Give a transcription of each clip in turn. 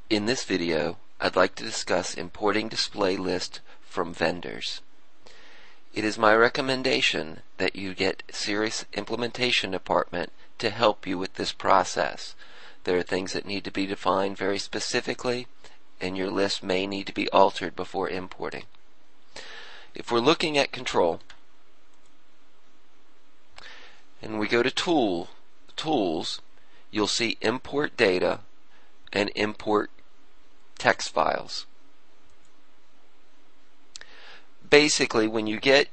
In this video, I'd like to discuss importing display list from vendors. It is my recommendation that you get Sirius Implementation Department to help you with this process. There are things that need to be defined very specifically, and your list may need to be altered before importing. If we're looking at control, and we go to Tools, you'll see Import Data and Import Text Files. Basically, when you get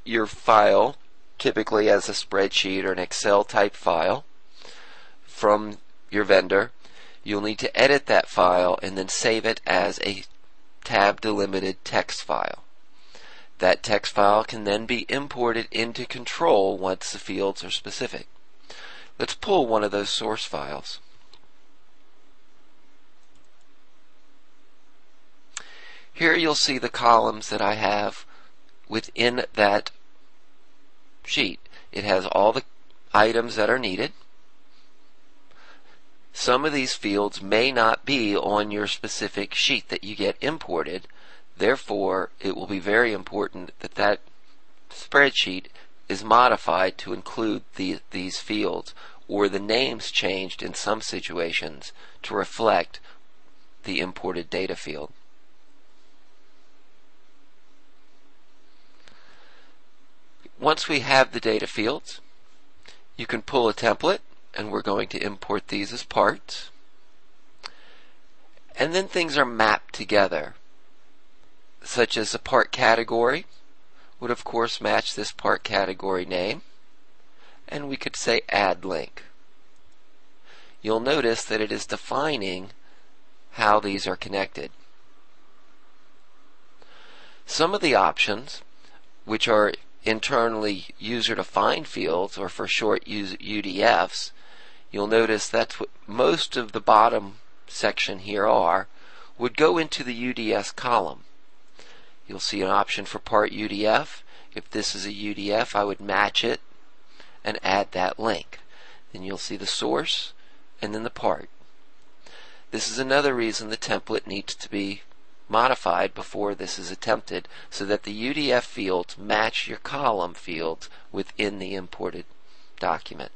your file, typically as a spreadsheet or an Excel type file from your vendor, you'll need to edit that file and then save it as a tab delimited text file. That text file can then be imported into Control once the fields are specific. Let's pull one of those source files. Here you'll see the columns that I have within that sheet. It has all the items that are needed. Some of these fields may not be on your specific sheet that you get imported. Therefore, it will be very important that that spreadsheet is modified to include these fields, or the names changed in some situations to reflect the imported data field. Once we have the data fields, you can pull a template, and we're going to import these as parts. And then things are mapped together, such as a part category would of course match this part category name, and we could say add link. You'll notice that it is defining how these are connected. Some of the options, which are internally user-defined fields, or for short UDFs, you'll notice that's what most of the bottom section here are, would go into the UDS column. You'll see an option for part UDF. If this is a UDF, I would match it and add that link. Then you'll see the source and then the part. This is another reason the template needs to be modified before this is attempted, so that the UDF fields match your column fields within the imported document.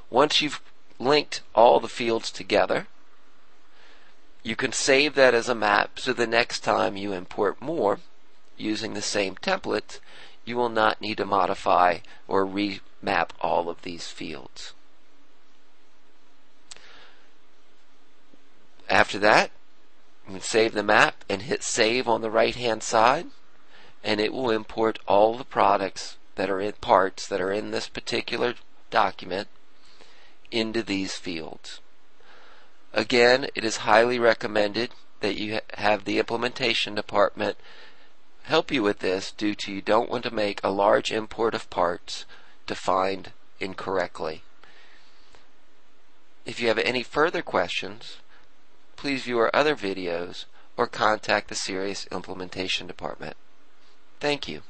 Once you've linked all the fields together, you can save that as a map, so the next time you import more using the same template, you will not need to modify or remap all of these fields. After that, you can save the map and hit save on the right hand side, and it will import all the products that are in parts that are in this particular document into these fields. Again, it is highly recommended that you have the implementation department help you with this, due to you don't want to make a large import of parts defined incorrectly. If you have any further questions, please view our other videos or contact the Sirius Implementation Department. Thank you.